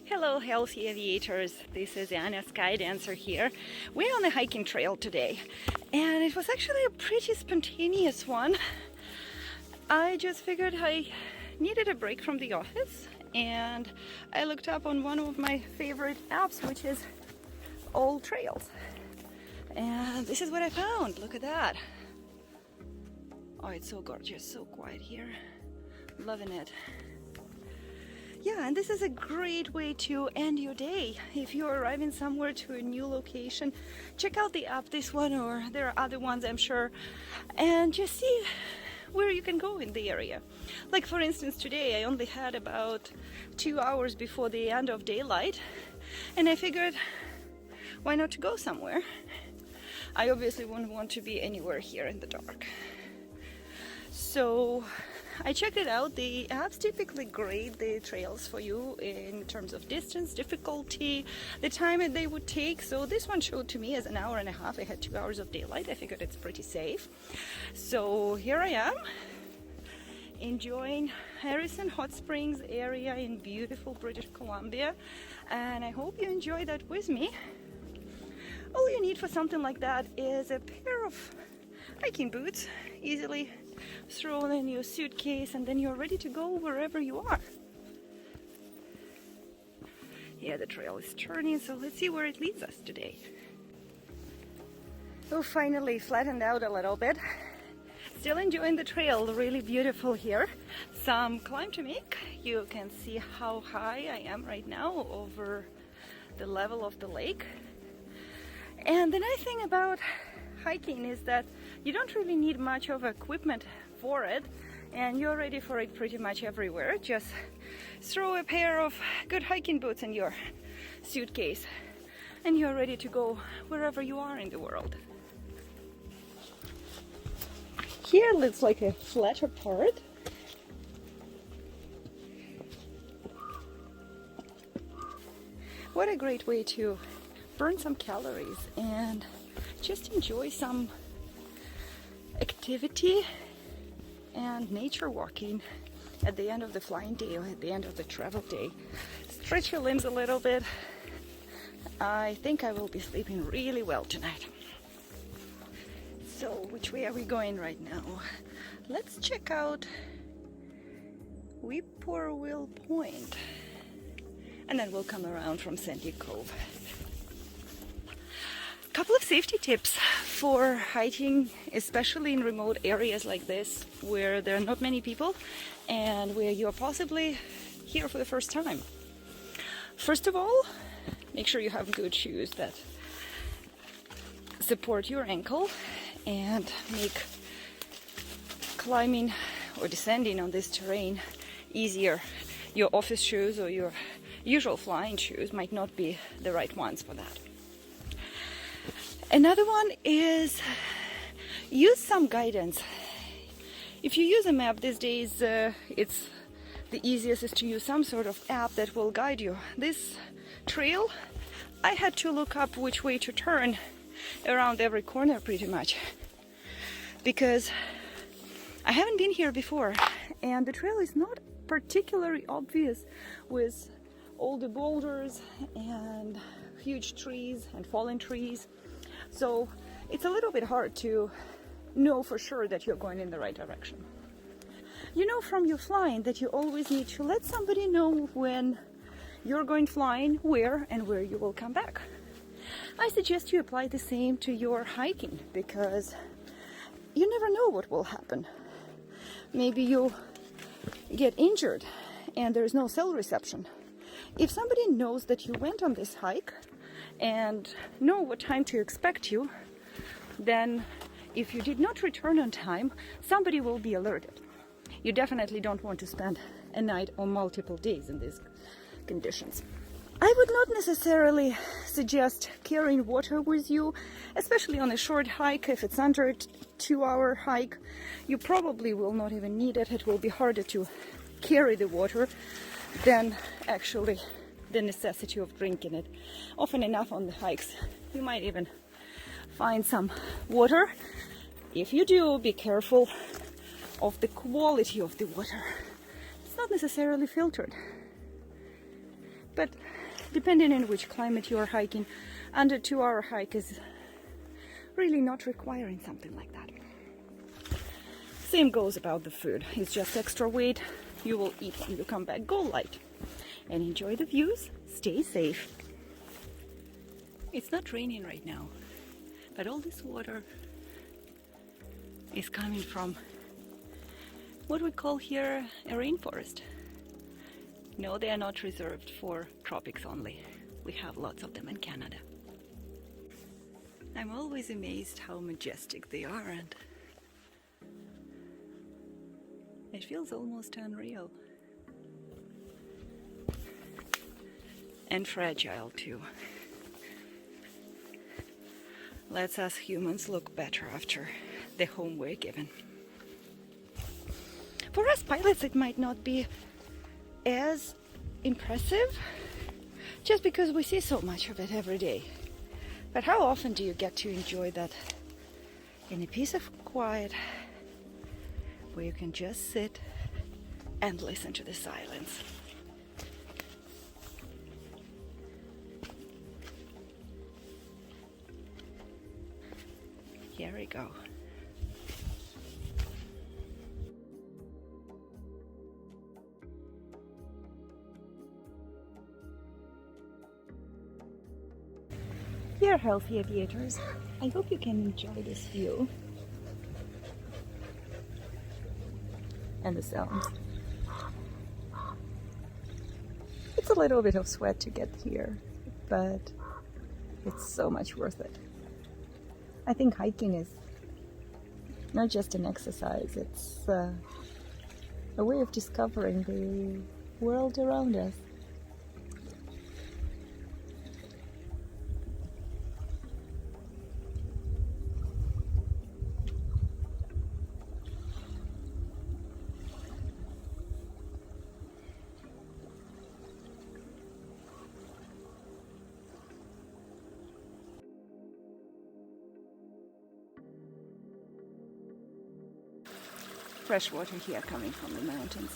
Hello, healthy aviators. This is Anna, Sky Dancer here. We're on a hiking trail today, and it was actually a pretty spontaneous one. I just figured I needed a break from the office, and I looked up on one of my favorite apps, which is All Trails. And this is what I found. Look at that. Oh, it's so gorgeous, so quiet here. Loving it. Yeah, and this is a great way to end your day. If you're arriving somewhere to a new location, check out the app, this one, or there are other ones, I'm sure, and just see where you can go in the area. Like, for instance, today I only had about 2 hours before the end of daylight, and I figured, why not to go somewhere? I obviously wouldn't want to be anywhere here in the dark. So I checked it out. The apps typically grade the trails for you in terms of distance, difficulty, the time that they would take. So this one showed to me as an hour and a half. I had 2 hours of daylight. I figured it's pretty safe. So here I am, enjoying Harrison Hot Springs area in beautiful British Columbia. And I hope you enjoy that with me. All you need for something like that is a pair of hiking boots, easily thrown in your suitcase, and then you're ready to go wherever you are. Yeah, the trail is turning, so let's see where it leads us today. Oh, finally flattened out a little bit. Still enjoying the trail, really beautiful here. Some climb to make. You can see how high I am right now over the level of the lake. And the nice thing about hiking is that you don't really need much of equipment for it, and you're ready for it pretty much everywhere. Just throw a pair of good hiking boots in your suitcase and you're ready to go wherever you are in the world. Here looks like a flatter part. What a great way to burn some calories and just enjoy some activity and nature walking at the end of the flying day or at the end of the travel day. Stretch your limbs a little bit. I think I will be sleeping really well tonight. So which way are we going right now? Let's check out Whippoorwill Point, and then we'll come around from Sandy Cove. Couple of safety tips for hiking, especially in remote areas like this where there are not many people and where you're possibly here for the first time. First of all, make sure you have good shoes that support your ankle and make climbing or descending on this terrain easier. Your office shoes or your usual flying shoes might not be the right ones for that. Another one is use some guidance. If you use a map these days, it's the easiest is to use some sort of app that will guide you. This trail, I had to look up which way to turn around every corner pretty much, because I haven't been here before and the trail is not particularly obvious with all the boulders and huge trees and fallen trees. So it's a little bit hard to know for sure that you're going in the right direction. You know from your flying that you always need to let somebody know when you're going flying, where and where you will come back. I suggest you apply the same to your hiking, because you never know what will happen. Maybe you get injured and there's no cell reception. If somebody knows that you went on this hike and know what time to expect you, then if you did not return on time, somebody will be alerted. You definitely don't want to spend a night or multiple days in these conditions. I would not necessarily suggest carrying water with you, especially on a short hike. If it's under a 2-hour hike, you probably will not even need it. It will be harder to carry the water than actually the necessity of drinking it. Often enough on the hikes, you might even find some water. If you do, be careful of the quality of the water. It's not necessarily filtered. But depending on which climate you are hiking, under 2-hour hike is really not requiring something like that. Same goes about the food. It's just extra weight. You will eat when you come back. Go light and enjoy the views. Stay safe. It's not raining right now, but all this water is coming from what we call here a rainforest. No, they are not reserved for tropics only. We have lots of them in Canada. I'm always amazed how majestic they are, and it feels almost unreal. And fragile too. Let's us humans look better after the home we're given. For us pilots, it might not be as impressive just because we see so much of it every day. But how often do you get to enjoy that in a piece of quiet where you can just sit and listen to the silence? Here we go. Dear healthy aviators, I hope you can enjoy this view and the sounds. It's a little bit of sweat to get here, but it's so much worth it. I think hiking is not just an exercise, it's a way of discovering the world around us. Fresh water here coming from the mountains.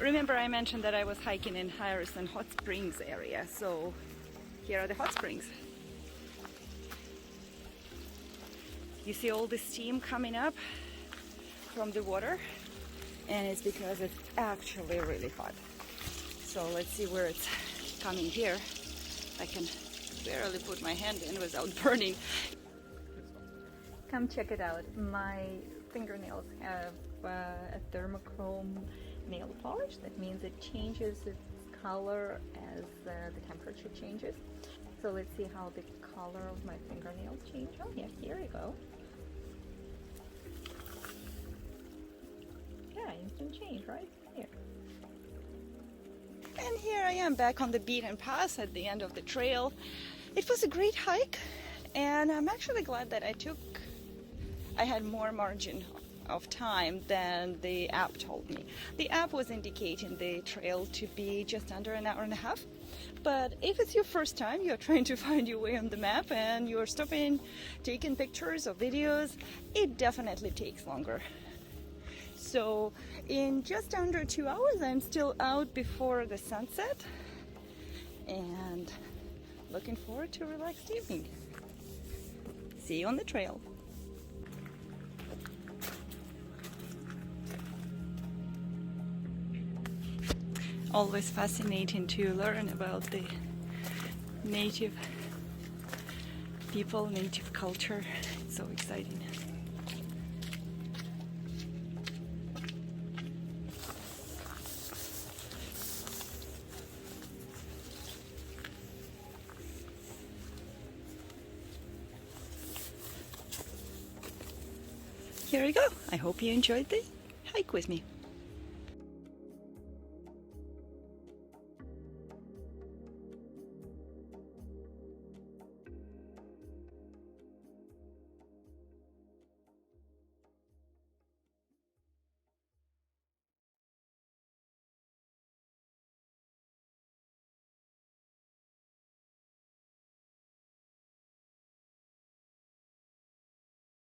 Remember I mentioned that I was hiking in Harrison Hot Springs area, so here are the hot springs. You see all the steam coming up from the water, and it's because it's actually really hot. So let's see where it's coming here. I can barely put my hand in without burning. Come check it out. My fingernails have a thermochrome nail polish. That means it changes its color as the temperature changes. So let's see how the color of my fingernails change. Oh yeah, here we go. Yeah, instant change right here. And here I am back on the beaten path at the end of the trail. It was a great hike, and I'm actually glad that I had more margin of time than the app told me. The app was indicating the trail to be just under an hour and a half. But if it's your first time, you're trying to find your way on the map and you're stopping, taking pictures or videos, it definitely takes longer. So in just under 2 hours, I'm still out before the sunset and looking forward to a relaxed evening. See you on the trail. Always fascinating to learn about the native people, native culture. It's so exciting. Here we go. I hope you enjoyed the hike with me.